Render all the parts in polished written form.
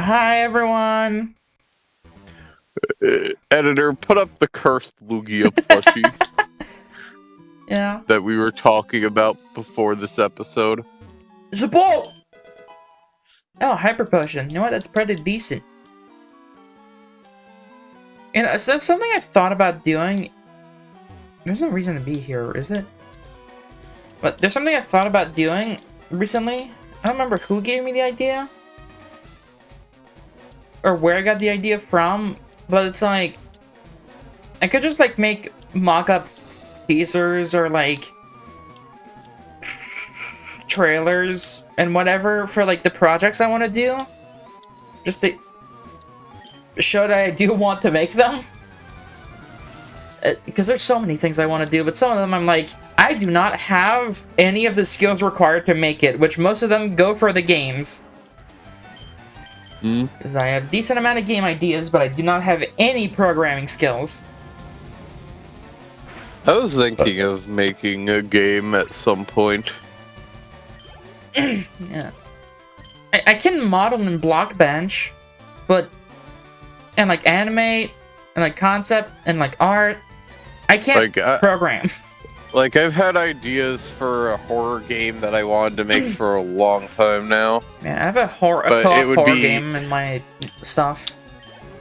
Hi, everyone. Editor, put up the cursed Lugia plushie Yeah. that we were talking about before this episode. Support! Oh, Hyper Potion. You know what? That's pretty decent. And so something I've thought about doing. There's no reason to be here, is it? But there's something I've thought about doing recently. I don't remember who gave me the idea. Or where I got the idea from. But it's like... I could just, like, make mock-up teasers or, like... trailers and whatever for, like, the projects I want to do. Just to show that I do want to make them. Because there's so many things I want to do, but some of them I'm like, I do not have any of the skills required to make it, which most of them go for the games. Because I have a decent amount of game ideas, but I do not have any programming skills. I was thinking of making a game at some point. Yeah. I can model in Blockbench, but... and, like, animate, and, like, concept, and, like, art. I can't program. Like, I've had ideas for a horror game that I wanted to make for a long time now. Yeah, I have a co-op horror game in my stuff.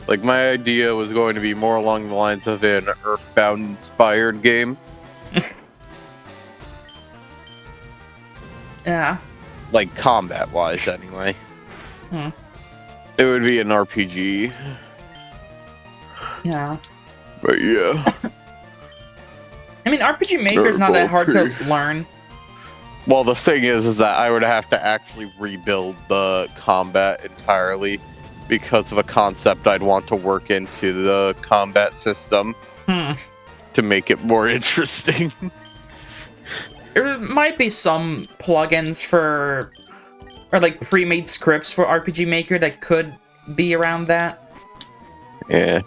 Like, my idea was going to be more along the lines of an Earthbound-inspired game. Yeah. Like, combat-wise, anyway. It would be an RPG. Yeah. But yeah. I mean, RPG Maker is not that hard to learn. Well, the thing is that I would have to actually rebuild the combat entirely because of a concept I'd want to work into the combat system to make it more interesting. There might be some plugins for, or like pre-made scripts for RPG Maker that could be around that. Yeah.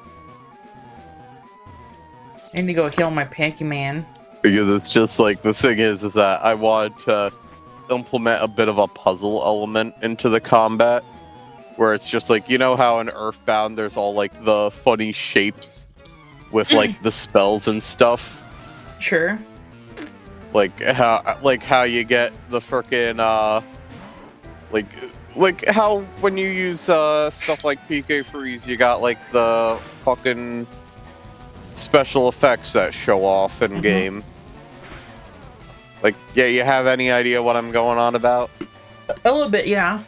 I need to go heal my Pokemon. Because it's just like, the thing is that I want to implement a bit of a puzzle element into the combat, where it's just like, you know how in Earthbound there's all like the funny shapes with like the spells and stuff? Sure. Like how you get the frickin' like how when you use stuff like PK Freeze, you got like the fucking special effects that show off in game. Like, yeah, you have any idea what I'm going on about? A little bit, yeah.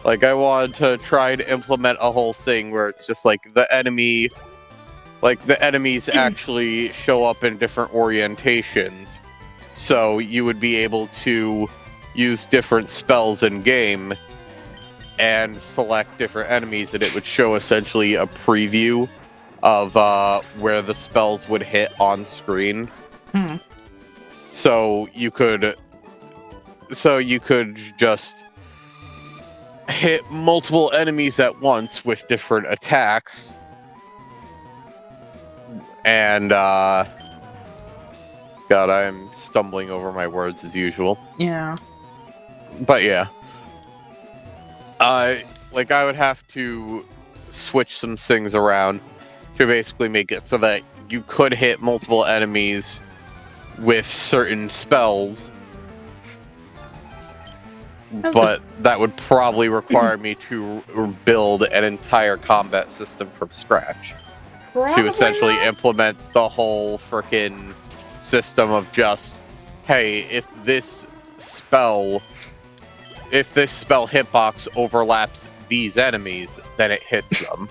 Like, I wanted to try to implement a whole thing where it's just like the enemy, like the enemies actually show up in different orientations. So you would be able to use different spells in game and select different enemies, and it would show essentially a preview of where the spells would hit on screen. So you could just hit multiple enemies at once with different attacks. And God, I am stumbling over my words as usual. Yeah. But yeah. I would have to switch some things around to basically make it so that you could hit multiple enemies with certain spells, but that would probably require me to build an entire combat system from scratch. To essentially implement the whole frickin' system of just, hey, if this spell hitbox overlaps these enemies, then it hits them.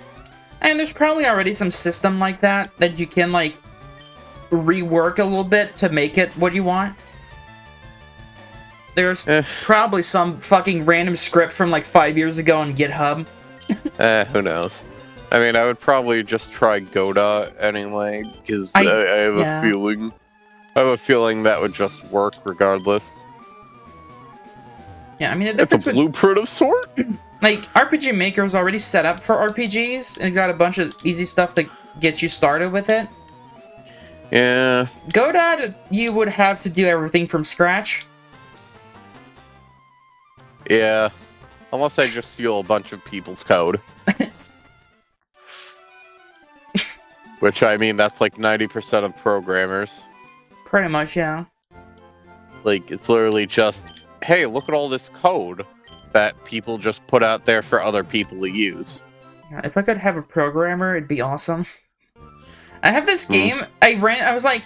And there's probably already some system like that you can, like, rework a little bit to make it what you want. There's probably some fucking random script from, like, 5 years ago on GitHub. Who knows? I mean, I would probably just try Godot anyway, because I have a feeling... I have a feeling that would just work regardless. Yeah, I mean... It's a blueprint of sort? Like, RPG Maker is already set up for RPGs, and it's got a bunch of easy stuff to get you started with it. Yeah. Godot, you would have to do everything from scratch. Yeah. Unless I just steal a bunch of people's code. Which, I mean, that's like 90% of programmers. Pretty much, yeah. Like, it's literally just, hey, look at all this code that people just put out there for other people to use. Yeah, if I could have a programmer, it'd be awesome. I have this game, I was like,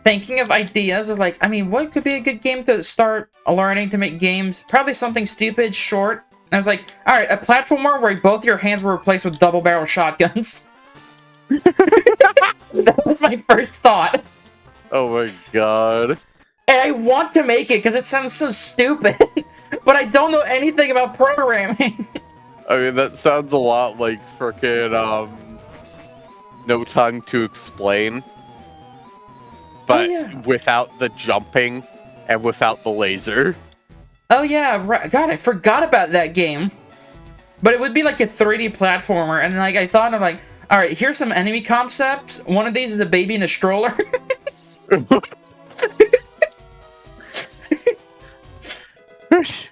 thinking of ideas of like, I mean, what could be a good game to start learning to make games? Probably something stupid, short. I was like, alright, a platformer where both your hands were replaced with double-barrel shotguns. That was my first thought. Oh my god. And I want to make it because it sounds so stupid. But I don't know anything about programming. I mean, that sounds a lot like frickin', No Time to Explain. But without the jumping and without the laser. Oh yeah, right. God, I forgot about that game. But it would be like a 3D platformer, and like I thought of like, all right, here's some enemy concepts. One of these is a baby in a stroller.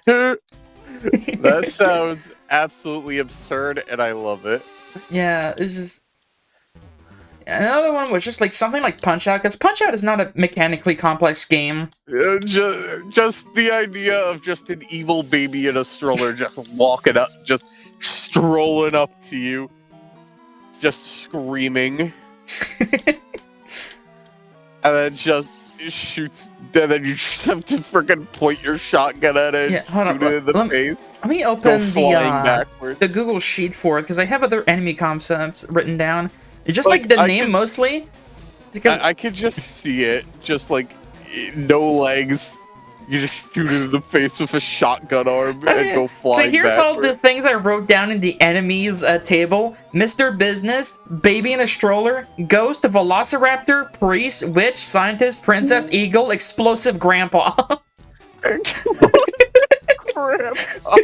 That sounds absolutely absurd, and I love it. Yeah, it's just. Another one was just like something like Punch-Out, because Punch-Out is not a mechanically complex game. Just the idea of just an evil baby in a stroller just walking up, just strolling up to you, just screaming. And then just shoots, and then you just have to freaking point your shotgun at it and shoot it in the face. Let me open the Google Sheet for it, because I have other enemy concepts written down. It's just like the name mostly. Because I could just see it, just like no legs. You just shoot it in the face with a shotgun arm and go flying. So here's all the things I wrote down in the enemies table: Mr. Business, baby in a stroller, ghost, velociraptor, priest, witch, scientist, princess, eagle, explosive grandpa. Grandpa.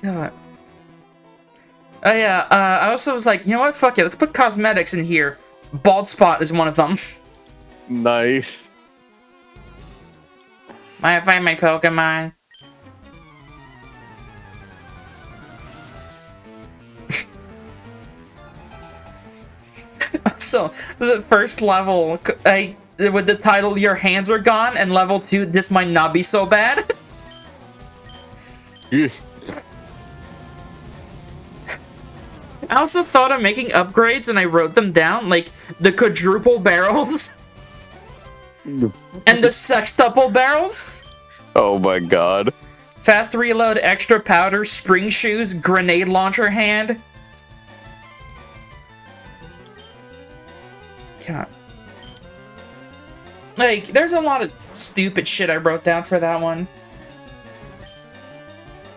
God. Oh yeah, I also was like, you know what, fuck it, let's put cosmetics in here. Bald spot is one of them. Nice. Might I find my Pokemon? So, the first level, with the title, Your Hands Are Gone, and level 2, This Might Not Be So Bad. I also thought of making upgrades, and I wrote them down, like the quadruple barrels and the sextuple barrels. Oh my god. Fast reload, extra powder, spring shoes, grenade launcher hand. God. Like, there's a lot of stupid shit I wrote down for that one.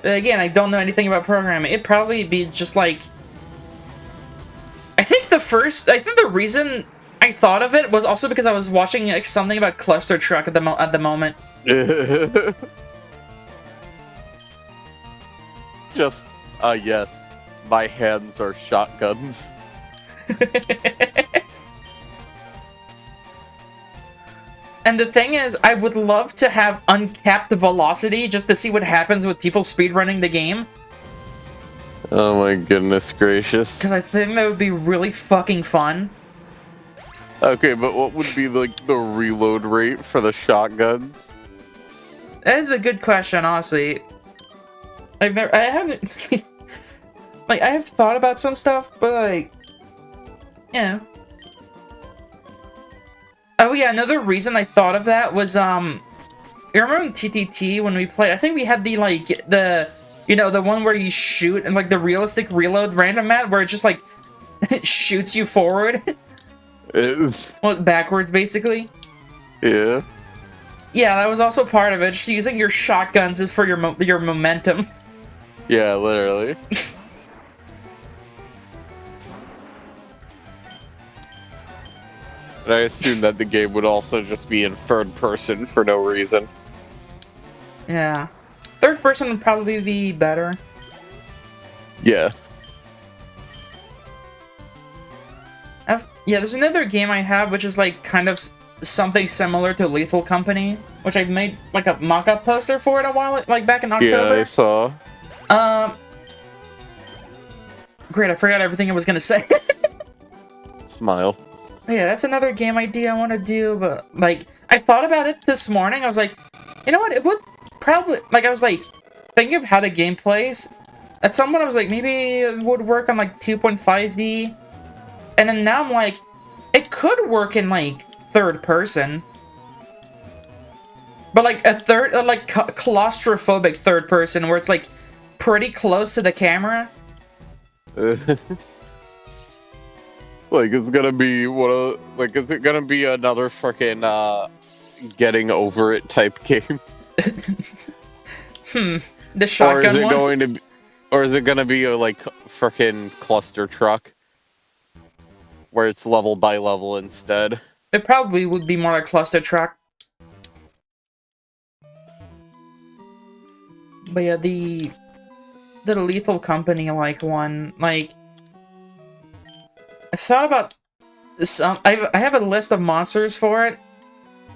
Again, I don't know anything about programming. It'd probably be just like... I think the reason I thought of it was also because I was watching like, something about Cluster Truck at the moment. Just, yes, my hands are shotguns. And the thing is, I would love to have uncapped velocity just to see what happens with people speedrunning the game. Oh my goodness gracious. Because I think that would be really fucking fun. Okay, but what would be like the reload rate for the shotguns? That is a good question, honestly. I haven't... like, I have thought about some stuff, but like... Yeah. Oh yeah, another reason I thought of that was, you remember in TTT when we played, I think we had the, like, you know, the one where you shoot and, like, the realistic reload random mat where it just, like, shoots you forward. Well, backwards, basically. Yeah. Yeah, that was also part of it. Just using your shotguns is for your momentum. Yeah, literally. And I assume that the game would also just be in third person for no reason. Yeah. Third person would probably be better. Yeah. Yeah, there's another game I have which is like kind of something similar to Lethal Company, which I made like a mock-up poster for it a while, like back in Yeah, I October. saw. Great, I forgot everything I was gonna say. Smile. Yeah, that's another game idea I want to do, but like I thought about it this morning. I was like, you know what? It would probably like I was like thinking of how the game plays. At some point, I was like, maybe it would work on like 2.5D, and then now I'm like, it could work in like third person, but like a third, like claustrophobic third person, where it's like pretty close to the camera. Like, it's gonna be like, is it gonna be another freaking getting over it type game? The shotgun Or is it one. going to be, or is it gonna be a like freaking cluster truck where it's level by level instead? It probably would be more like cluster truck. But yeah, the Lethal Company like one, like I thought about some. I have a list of monsters for it,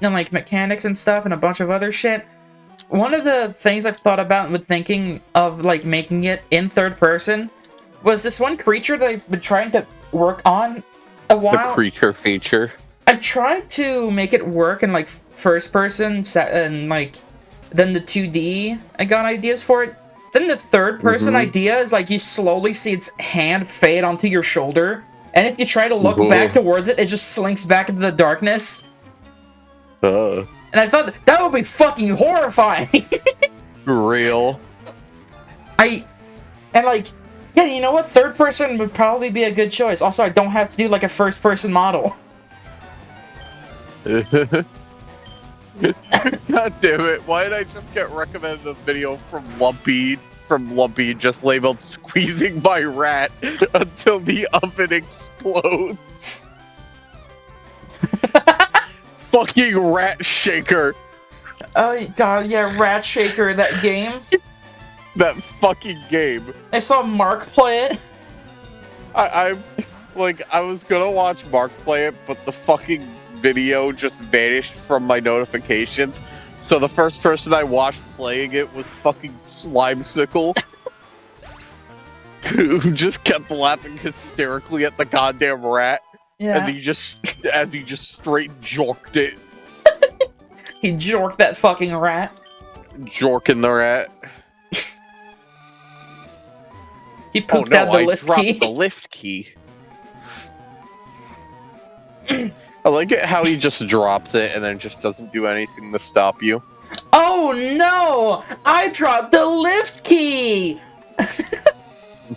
and like mechanics and stuff, and a bunch of other shit. One of the things I've thought about with thinking of like making it in third person was this one creature that I've been trying to work on a while. The creature feature. I've tried to make it work in like first person and like then the 2D. I got ideas for it. Then the third person idea is like you slowly see its hand fade onto your shoulder, and if you try to look back towards it, it just slinks back into the darkness. And I thought that would be fucking horrifying. Real. And like, yeah, you know what? Third person would probably be a good choice. Also, I don't have to do like a first person model. God damn it! Why did I just get recommended a video from Lumpy just labeled "squeezing my rat until the oven explodes"? Fucking Rat Shaker. Oh god, yeah, Rat Shaker, that game. That fucking game. I saw Mark play it. I was gonna watch Mark play it, but the fucking video just vanished from my notifications. So the first person I watched playing it was fucking Slimesicle, who just kept laughing hysterically at the goddamn rat. Yeah. As he just straight jorked it. He jorked that fucking rat. Jorking the rat. He pooped out the lift dropped key. the lift key. I like it how he just drops it and then just doesn't do anything to stop you. Oh no! I dropped the lift key!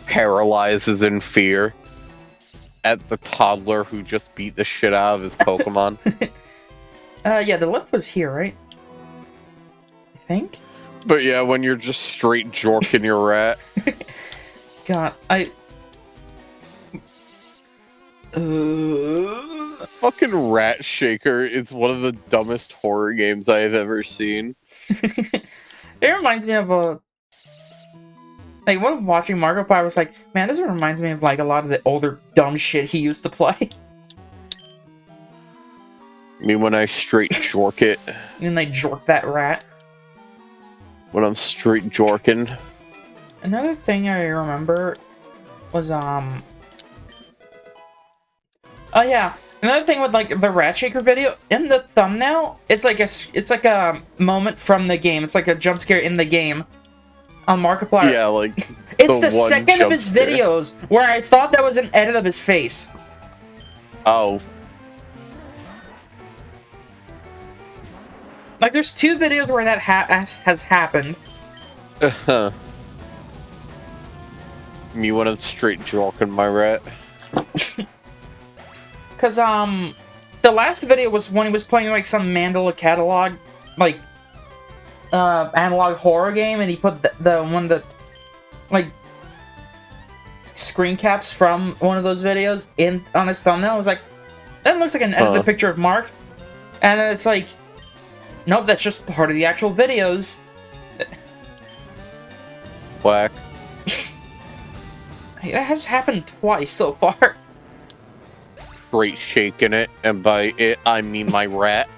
Paralyzes in fear at the toddler who just beat the shit out of his Pokemon. Yeah, the lift was here, right? I think? But yeah, when you're just straight jorking your rat. God, Fucking Rat Shaker is one of the dumbest horror games I have ever seen. It reminds me of a... Like, when watching Markiplier, I was like, man, this reminds me of, like, a lot of the older dumb shit he used to play. I mean, when I straight jork it. And they jork that rat. When I'm straight jorking. Another thing I remember was, oh yeah, another thing with, like, the Rat Shaker video, in the thumbnail, it's like a moment from the game. It's like a jump scare in the game. On Markiplier. Yeah, like... It's the second of his videos where I thought that was an edit of his face. Oh. Like, there's 2 videos where that has happened. Uh-huh. Me when I'm straight jorking my rat. Cause, the last video was when he was playing, like, some Mandela catalog, like, analog horror game, and he put the one that, like, screen caps from one of those videos on his thumbnail. I was like, that looks like an edited picture of Mark. And then it's like, nope, that's just part of the actual videos. Whack. That has happened twice so far. straight shaking it, and by it I mean my rat.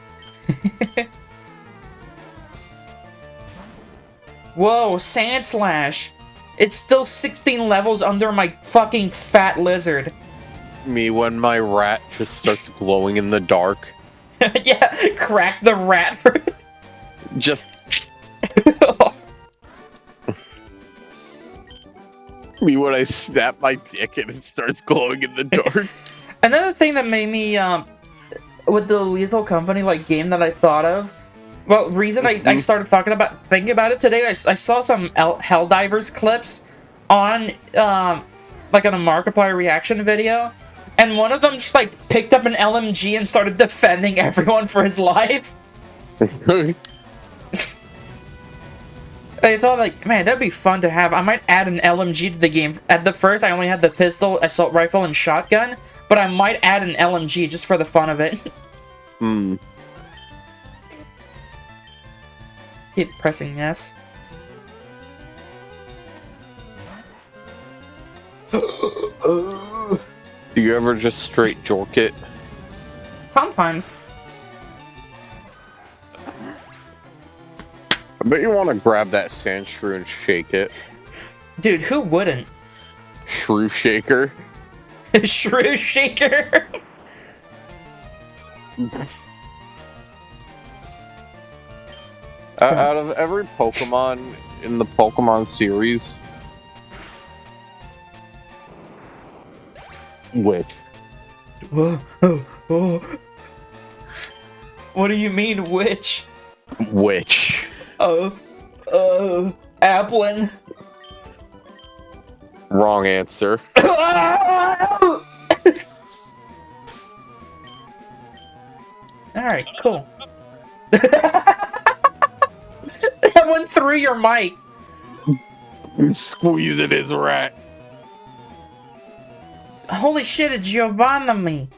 Whoa, Sand Slash! It's still 16 levels under my fucking fat lizard. Me when my rat just starts glowing in the dark. Yeah, crack the rat for it. Just me when I snap my dick and it starts glowing in the dark. Another thing that made me, with the Lethal Company like game that I thought of, well, reason I started thinking about it today, I saw some Helldivers clips on, like on a Markiplier reaction video, and one of them just like picked up an LMG and started defending everyone for his life. I thought, like, man, that'd be fun to have. I might add an LMG to the game. At the first, I only had the pistol, assault rifle, and shotgun, but I might add an LMG just for the fun of it. Keep pressing yes. Do you ever just straight jork it? Sometimes. I bet you want to grab that sand shrew and shake it. Dude, who wouldn't? Shrew-Shaker. Shrew-Shaker. Out of every Pokemon in the Pokemon series, which? Whoa, oh, oh. What do you mean, which? Which? Applin. Wrong answer. Alright, cool. That went through your mic. Squeezing his rat. Holy shit, it's Giovanni.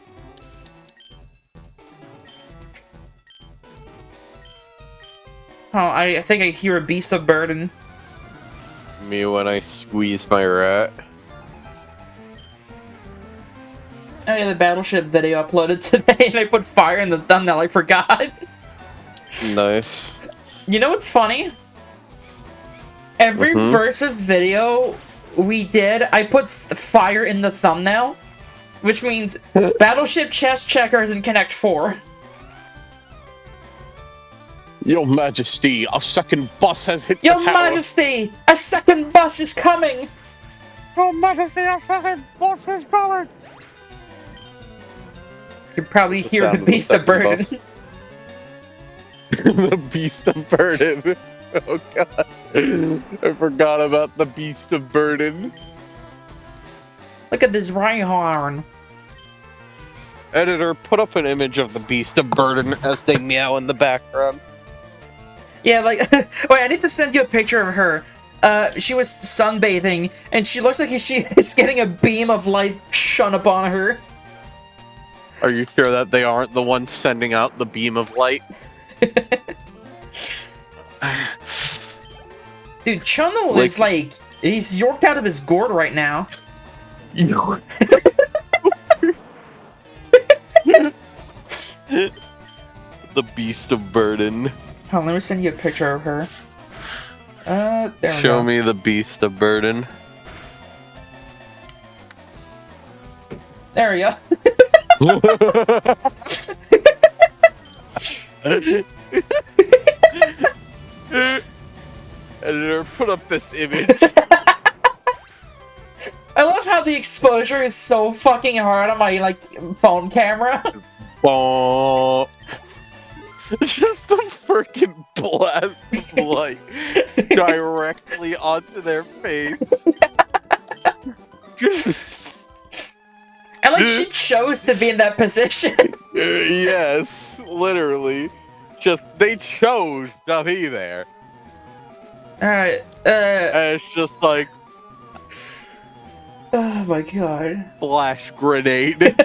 Oh, I think I hear a beast of burden. Me when I squeeze my rat. Oh yeah, the Battleship video uploaded today, and I put fire in the thumbnail, I forgot. Nice. You know what's funny? Every versus video we did, I put fire in the thumbnail, which means Battleship Chest Checkers and Connect 4. Your Majesty, a second bus has hit Your the tower. Majesty, a second bus is coming! Your Majesty, a second bus is coming! You can probably hear the beast of burden. The beast of burden. Oh god. I forgot about the beast of burden. Look at this Rhyhorn. Editor, put up an image of the beast of burden as they meow in the background. Yeah, like, wait, I need to send you a picture of her. She was sunbathing, and she looks like she is getting a beam of light shone upon her. Are you sure that they aren't the ones sending out the beam of light? Dude, Chono is like, he's yorked out of his gourd right now. The beast of burden. Hold on, let me send you a picture of her. There we go. Show me the beast of burden. There we go. Editor, put up this image. I love how the exposure is so fucking hard on my, like, phone camera. Oh. Just the freaking blast of light directly onto their face. Just... And, like, she chose to be in that position. Yes, literally. Just, they chose to be there. Alright, And it's just like... oh my god. Flash grenade.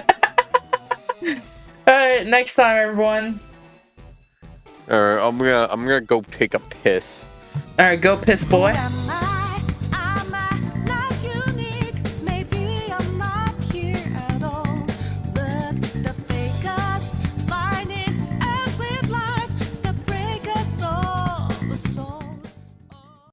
Alright, next time, everyone. Alright, I'm gonna go take a piss. Alright, go piss, boy.